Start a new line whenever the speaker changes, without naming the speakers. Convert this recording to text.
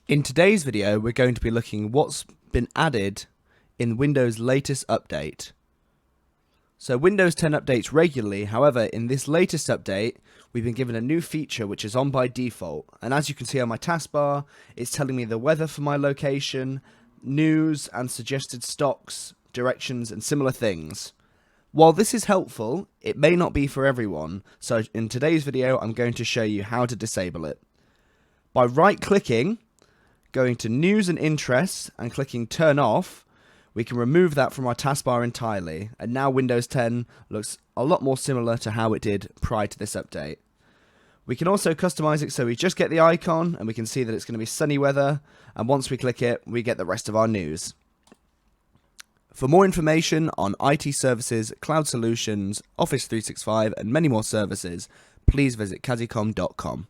In today's video, we're going to be looking at what's been added in Windows' latest update. So Windows 10 updates regularly, however, in this latest update, we've been given a new feature which is on by default. And as you can see on my taskbar, it's telling me the weather for my location, news and suggested stocks, directions and similar things. While this is helpful, it may not be for everyone, so in today's video I'm going to show you how to disable it. By right-clicking, going to News and Interests and clicking Turn Off, we can remove that from our taskbar entirely, and now Windows 10 looks a lot more similar to how it did prior to this update. We can also customize it so we just get the icon and we can see that it's going to be sunny weather, and once we click it, we get the rest of our news. For more information on IT services, cloud solutions, Office 365 and many more services, please visit kazzicom.com.